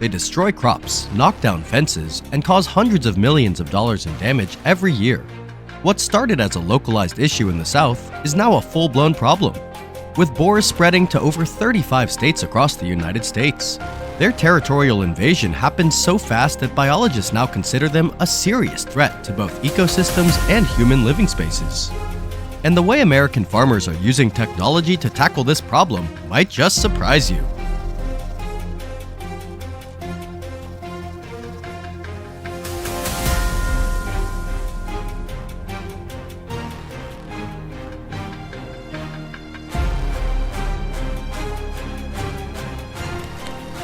They destroy crops, knock down fences, and cause hundreds of millions of dollars in damage every year. What started as a localized issue in the South is now a full-blown problem, with boars spreading to over 35 states across the United States. Their territorial invasion happens so fast that biologists now consider them a serious threat to both ecosystems and human living spaces. And the way American farmers are using technology to tackle this problem might just surprise you.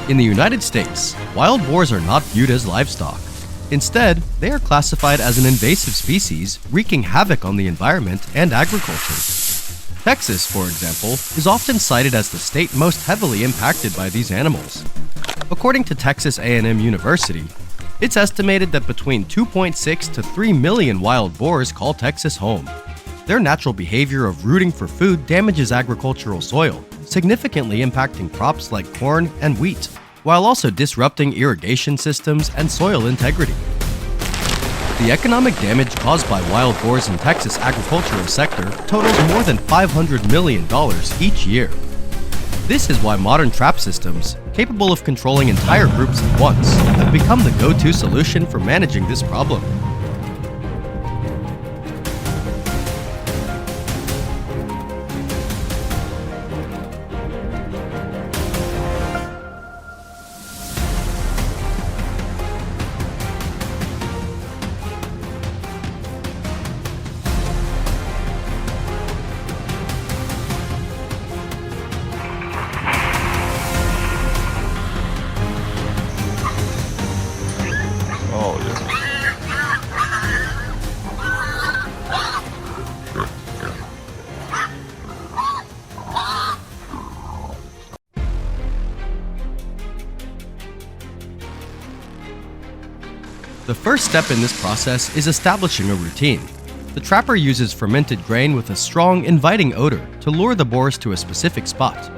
In the United States, wild boars are not viewed as livestock. Instead, they are classified as an invasive species, wreaking havoc on the environment and agriculture. Texas, for example, is often cited as the state most heavily impacted by these animals. According to Texas A&M University, it's estimated that between 2.6 to 3 million wild boars call Texas home. Their natural behavior of rooting for food damages agricultural soil, significantly impacting crops like corn and wheat, while also disrupting irrigation systems and soil integrity. The economic damage caused by wild boars in Texas' agricultural sector totals more than $500 million each year. This is why modern trap systems, capable of controlling entire groups at once, have become the go-to solution for managing this problem. The first step in this process is establishing a routine. The trapper uses fermented grain with a strong, inviting odor to lure the boars to a specific spot.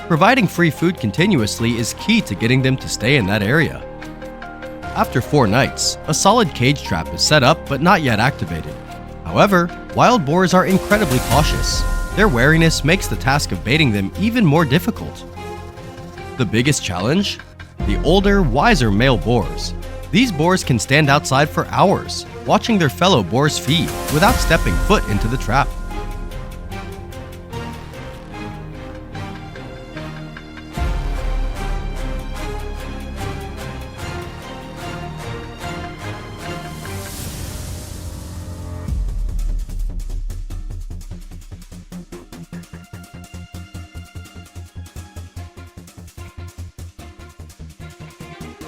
Providing free food continuously is key to getting them to stay in that area. After 4 nights, a solid cage trap is set up but not yet activated. However, wild boars are incredibly cautious. Their wariness makes the task of baiting them even more difficult. The biggest challenge? The older, wiser male boars. These boars can stand outside for hours, watching their fellow boars feed without stepping foot into the trap.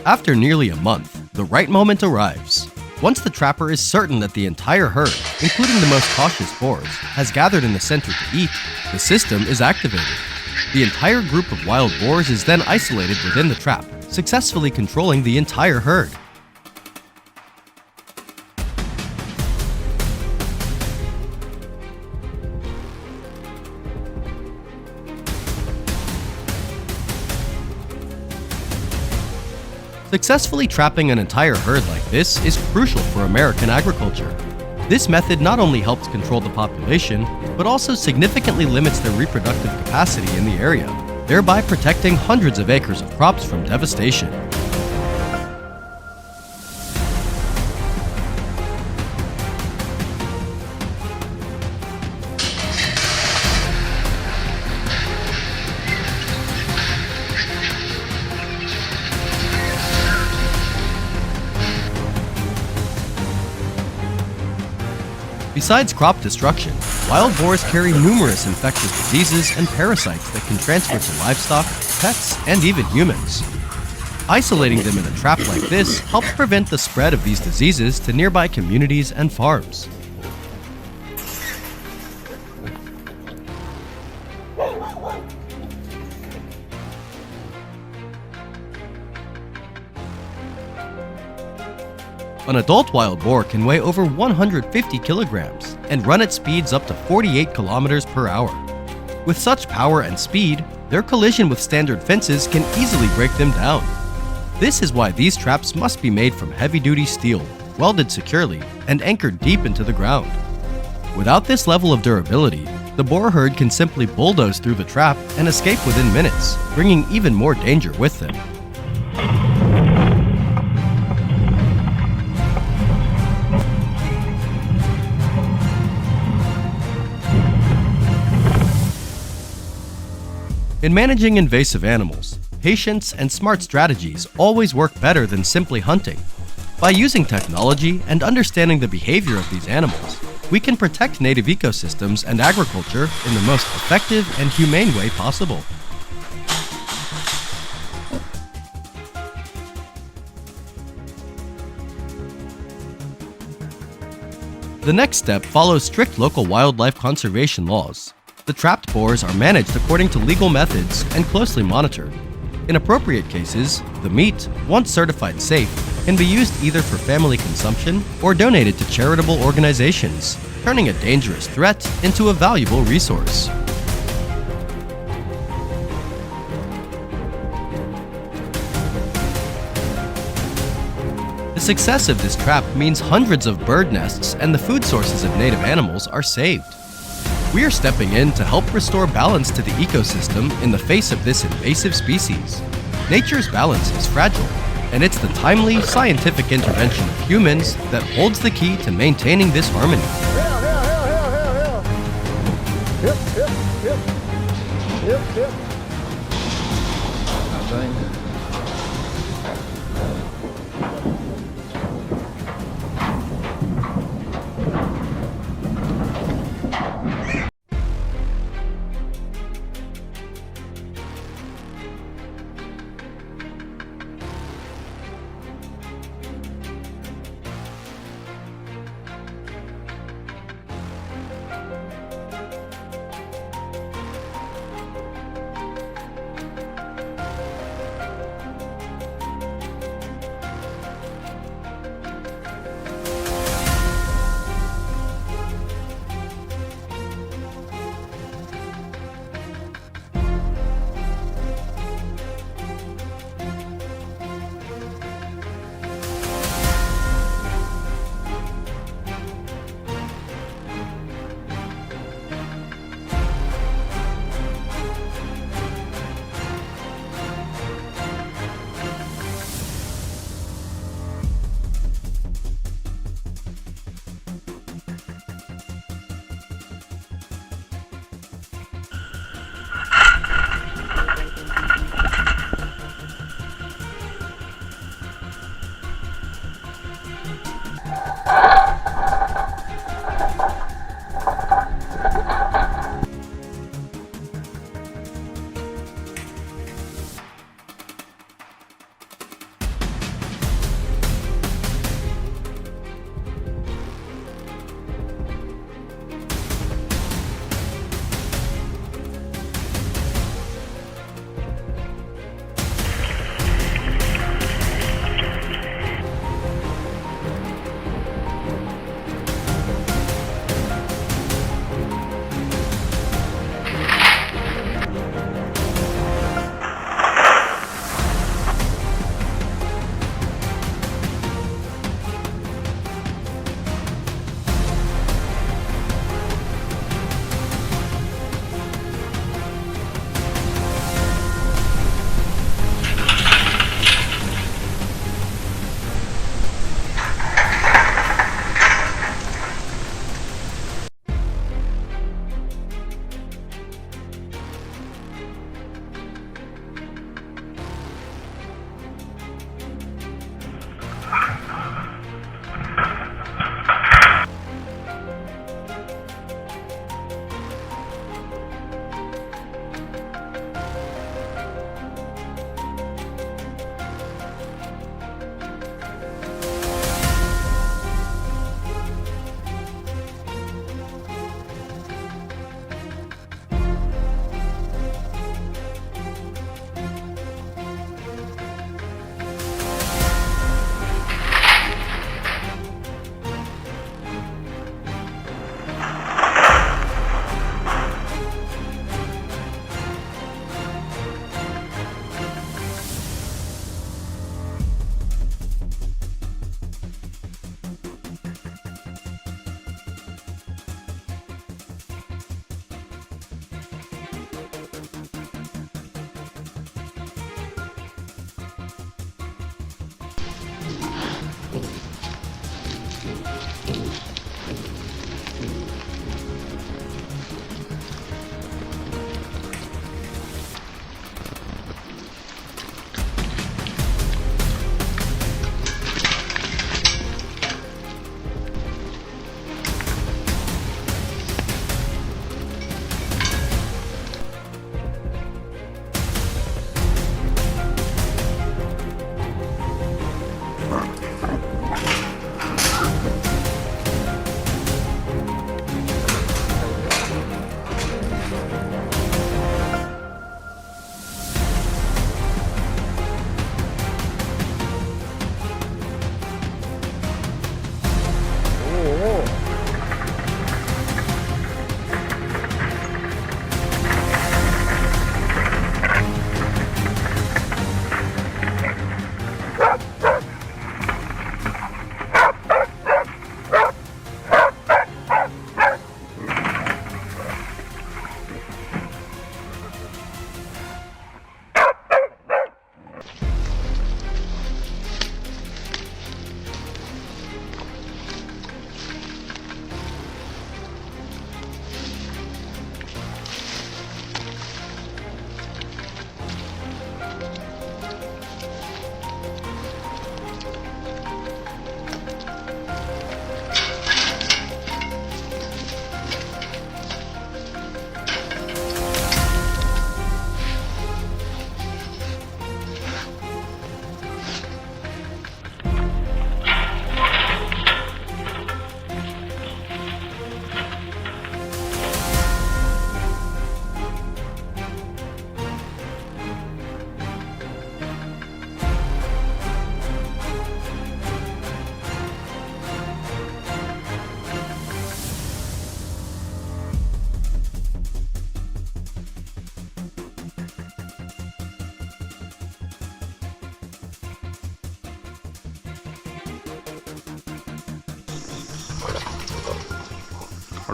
After nearly a month, the right moment arrives. Once the trapper is certain that the entire herd, including the most cautious boars, has gathered in the center to eat, the system is activated. The entire group of wild boars is then isolated within the trap, successfully controlling the entire herd. Successfully trapping an entire herd like this is crucial for American agriculture. This method not only helps control the population, but also significantly limits their reproductive capacity in the area, thereby protecting hundreds of acres of crops from devastation. Besides crop destruction, wild boars carry numerous infectious diseases and parasites that can transfer to livestock, pets, and even humans. Isolating them in a trap like this helps prevent the spread of these diseases to nearby communities and farms. An adult wild boar can weigh over 150 kilograms and run at speeds up to 48 kilometers per hour. With such power and speed, their collision with standard fences can easily break them down. This is why these traps must be made from heavy-duty steel, welded securely, and anchored deep into the ground. Without this level of durability, the boar herd can simply bulldoze through the trap and escape within minutes, bringing even more danger with them. In managing invasive animals, patience and smart strategies always work better than simply hunting. By using technology and understanding the behavior of these animals, we can protect native ecosystems and agriculture in the most effective and humane way possible. The next step follows strict local wildlife conservation laws. The trapped boars are managed according to legal methods and closely monitored. In appropriate cases, the meat, once certified safe, can be used either for family consumption or donated to charitable organizations, turning a dangerous threat into a valuable resource. The success of this trap means hundreds of bird nests and the food sources of native animals are saved. We are stepping in to help restore balance to the ecosystem in the face of this invasive species. Nature's balance is fragile, and it's the timely, scientific intervention of humans that holds the key to maintaining this harmony. Yep.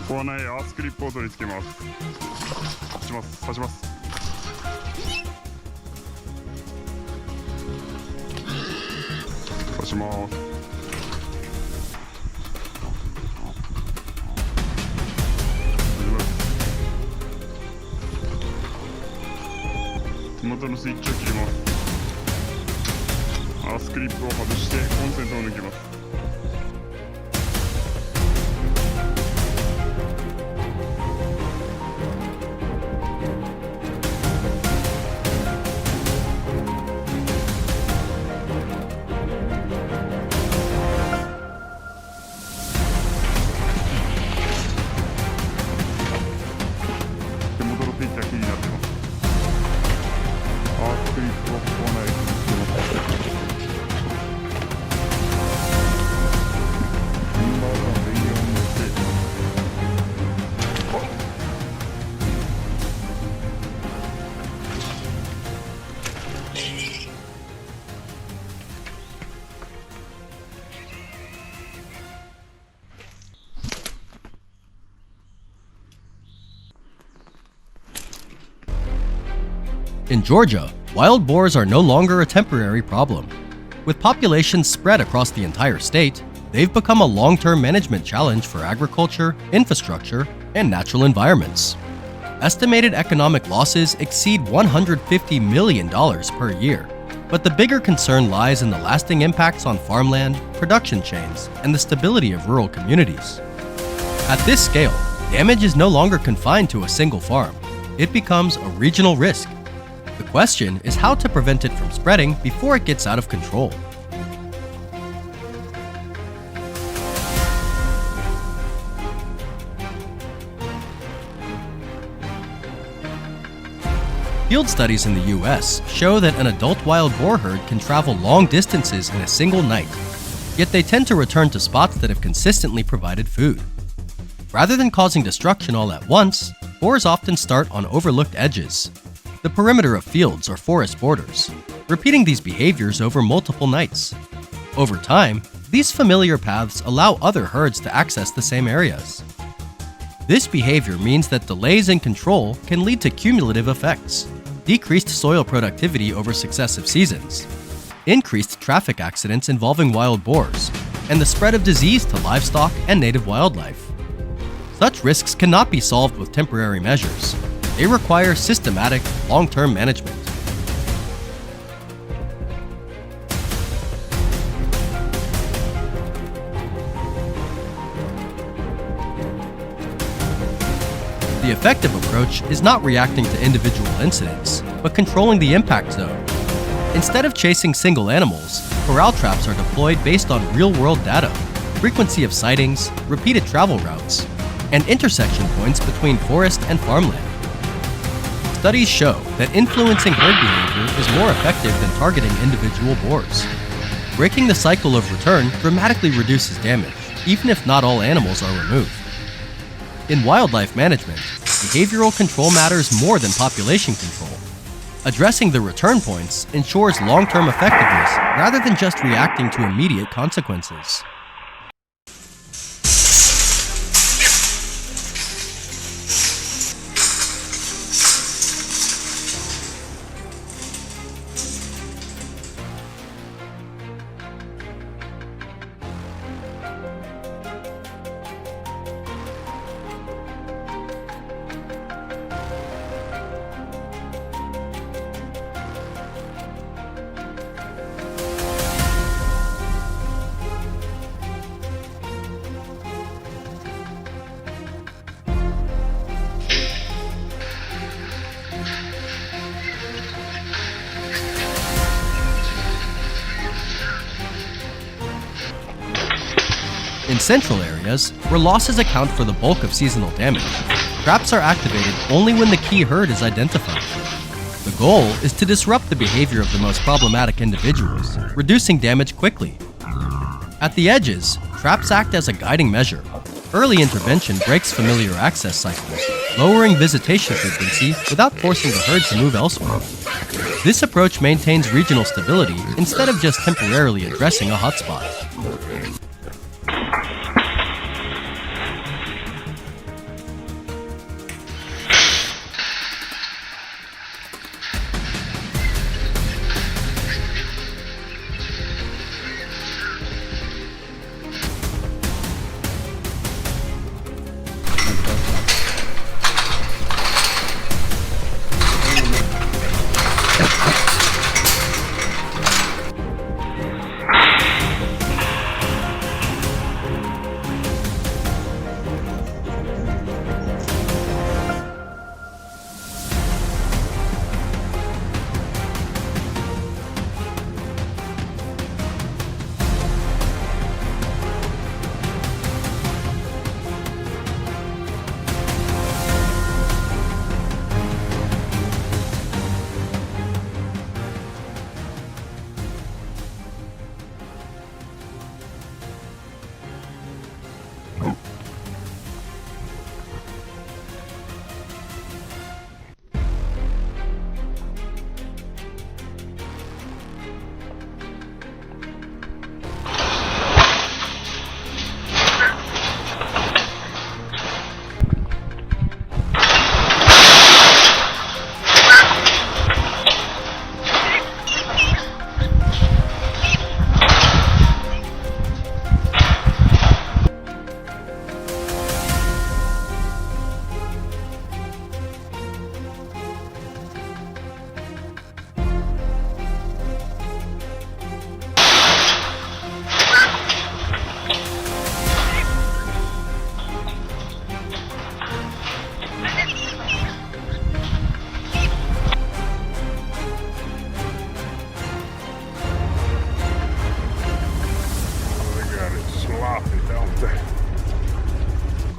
箱はないアースクリップを取り付けます。刺します。刺します。手元のスイッチを切ります。アースクリップを外してコンセントを抜きます。手元のスイッチはキーになってます。アースクリップを箱内につけます。インバーターの電源を抜いて、In Georgia, wild boars are no longer a temporary problem. With populations spread across the entire state, they've become a long-term management challenge for agriculture, infrastructure, and natural environments. Estimated economic losses exceed $150 million per year, but the bigger concern lies in the lasting impacts on farmland, production chains, and the stability of rural communities. At this scale, damage is no longer confined to a single farm. It becomes a regional risk. The question is how to prevent it from spreading before it gets out of control. Field studies in the US show that an adult wild boar herd can travel long distances in a single night, yet they tend to return to spots that have consistently provided food. Rather than causing destruction all at once, boars often start on overlooked edges, the perimeter of fields or forest borders, repeating these behaviors over multiple nights. Over time, these familiar paths allow other herds to access the same areas. This behavior means that delays in control can lead to cumulative effects, decreased soil productivity over successive seasons, increased traffic accidents involving wild boars, and the spread of disease to livestock and native wildlife. Such risks cannot be solved with temporary measures. They require systematic, long-term management. The effective approach is not reacting to individual incidents, but controlling the impact zone. Instead of chasing single animals, corral traps are deployed based on real-world data, frequency of sightings, repeated travel routes, and intersection points between forest and farmland. Studies show that influencing herd behavior is more effective than targeting individual boars. Breaking the cycle of return dramatically reduces damage, even if not all animals are removed. In wildlife management, behavioral control matters more than population control. Addressing the return points ensures long-term effectiveness rather than just reacting to immediate consequences. In central areas, where losses account for the bulk of seasonal damage, traps are activated only when the key herd is identified. The goal is to disrupt the behavior of the most problematic individuals, reducing damage quickly. At the edges, traps act as a guiding measure. Early intervention breaks familiar access cycles, lowering visitation frequency without forcing the herd to move elsewhere. This approach maintains regional stability instead of just temporarily addressing a hotspot.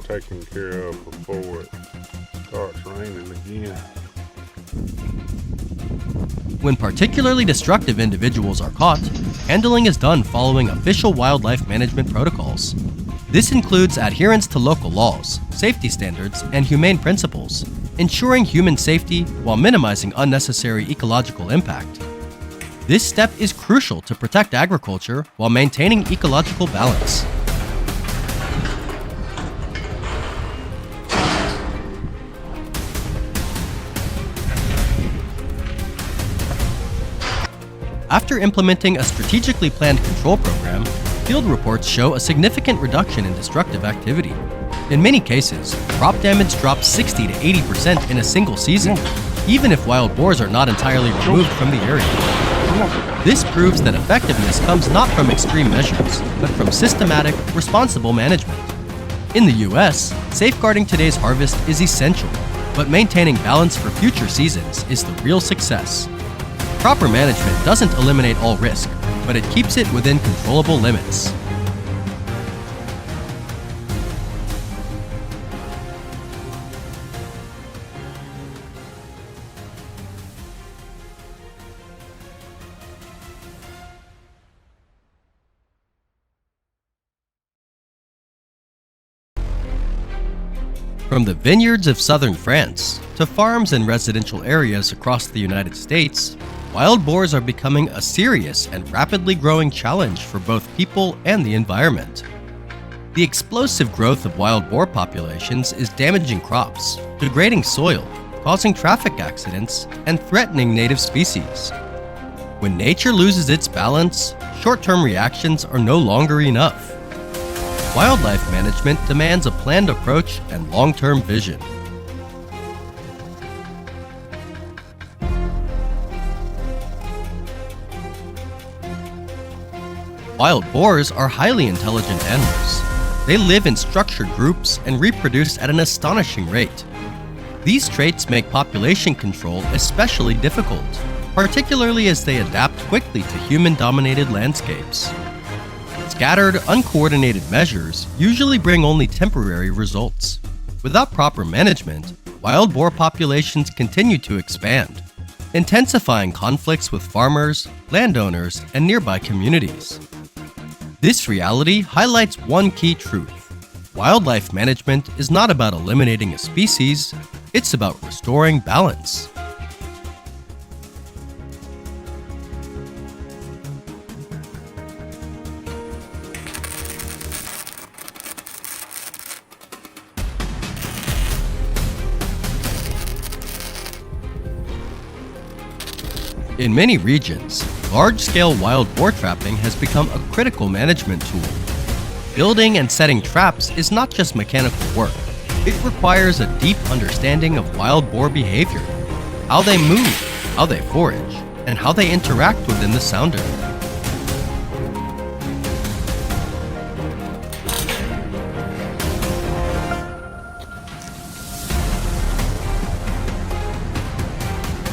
Taken care of before it starts raining again. When particularly destructive individuals are caught, handling is done following official wildlife management protocols. This includes adherence to local laws, safety standards, and humane principles, ensuring human safety while minimizing unnecessary ecological impact. This step is crucial to protect agriculture while maintaining ecological balance. After implementing a strategically planned control program, field reports show a significant reduction in destructive activity. In many cases, crop damage drops 60 to 80% in a single season, even if wild boars are not entirely removed from the area. This proves that effectiveness comes not from extreme measures, but from systematic, responsible management. In the US, safeguarding today's harvest is essential, but maintaining balance for future seasons is the real success. Proper management doesn't eliminate all risk, but it keeps it within controllable limits. From the vineyards of southern France to farms and residential areas across the United States, wild boars are becoming a serious and rapidly growing challenge for both people and the environment. The explosive growth of wild boar populations is damaging crops, degrading soil, causing traffic accidents, and threatening native species. When nature loses its balance, short-term reactions are no longer enough. Wildlife management demands a planned approach and long-term vision. Wild boars are highly intelligent animals. They live in structured groups and reproduce at an astonishing rate. These traits make population control especially difficult, particularly as they adapt quickly to human-dominated landscapes. Scattered, uncoordinated measures usually bring only temporary results. Without proper management, wild boar populations continue to expand, intensifying conflicts with farmers, landowners, and nearby communities. This reality highlights one key truth. Wildlife management is not about eliminating a species, it's about restoring balance. In many regions, large-scale wild boar trapping has become a critical management tool. Building and setting traps is not just mechanical work. It requires a deep understanding of wild boar behavior, how they move, how they forage, and how they interact within the sounder.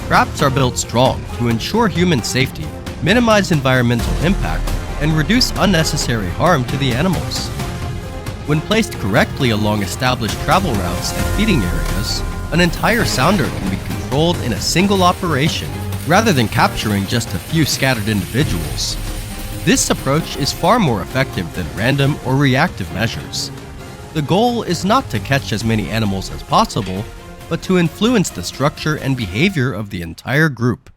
Traps are built strong to ensure human safety, minimize environmental impact, and reduce unnecessary harm to the animals. When placed correctly along established travel routes and feeding areas, an entire sounder can be controlled in a single operation, rather than capturing just a few scattered individuals. This approach is far more effective than random or reactive measures. The goal is not to catch as many animals as possible, but to influence the structure and behavior of the entire group.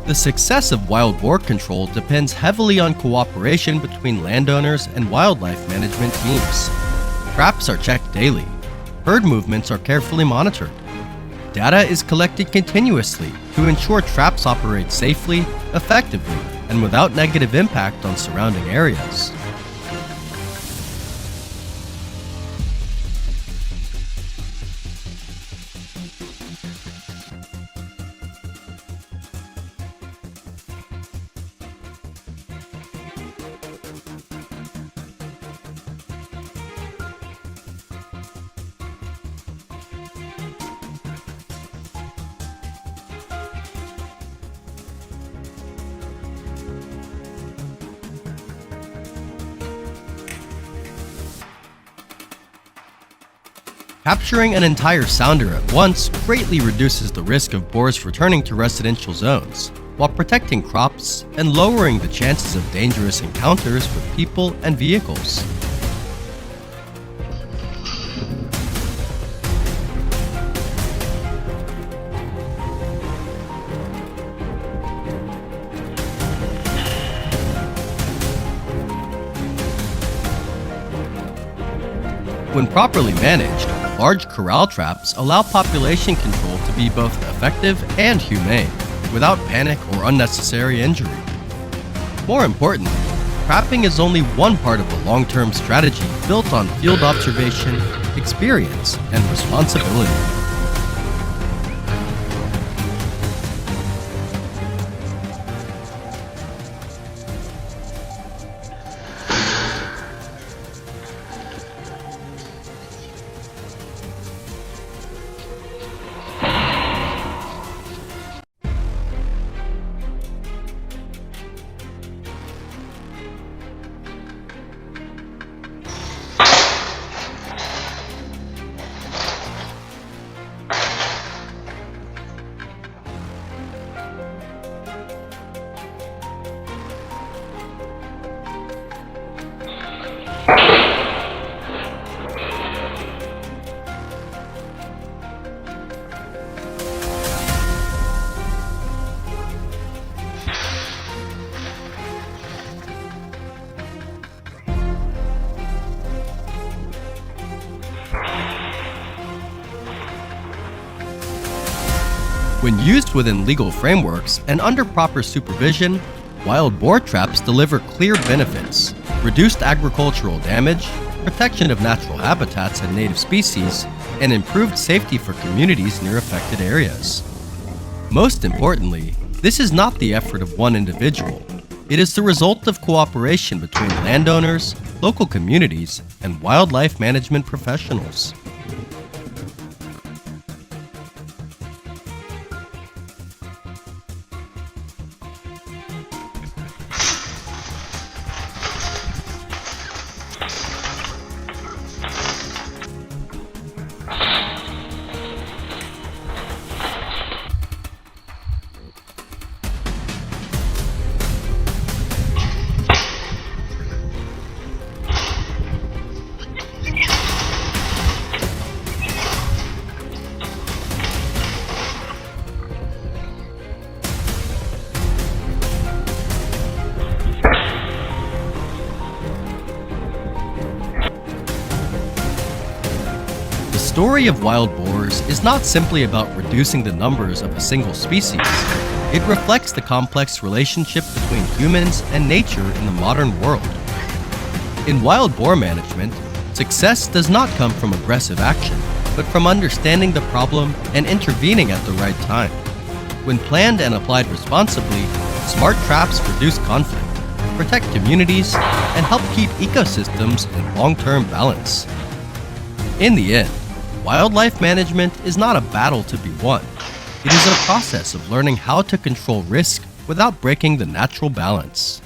The success of wild boar control depends heavily on cooperation between landowners and wildlife management teams. Traps are checked daily. Herd movements are carefully monitored. Data is collected continuously to ensure traps operate safely, effectively, and without negative impact on surrounding areas. Capturing an entire sounder at once greatly reduces the risk of boars returning to residential zones, while protecting crops and lowering the chances of dangerous encounters with people and vehicles. When properly managed, large corral traps allow population control to be both effective and humane, without panic or unnecessary injury. More importantly, trapping is only one part of a long-term strategy built on field observation, experience, and responsibility. When used within legal frameworks and under proper supervision, wild boar traps deliver clear benefits: reduced agricultural damage, protection of natural habitats and native species, and improved safety for communities near affected areas. Most importantly, this is not the effort of one individual. It is the result of cooperation between landowners, local communities, and wildlife management professionals. The story of wild boars is not simply about reducing the numbers of a single species. It reflects the complex relationship between humans and nature in the modern world. In wild boar management, success does not come from aggressive action, but from understanding the problem and intervening at the right time. When planned and applied responsibly, smart traps reduce conflict, protect communities, and help keep ecosystems in long-term balance. In the end, wildlife management is not a battle to be won. It is a process of learning how to control risk without breaking the natural balance.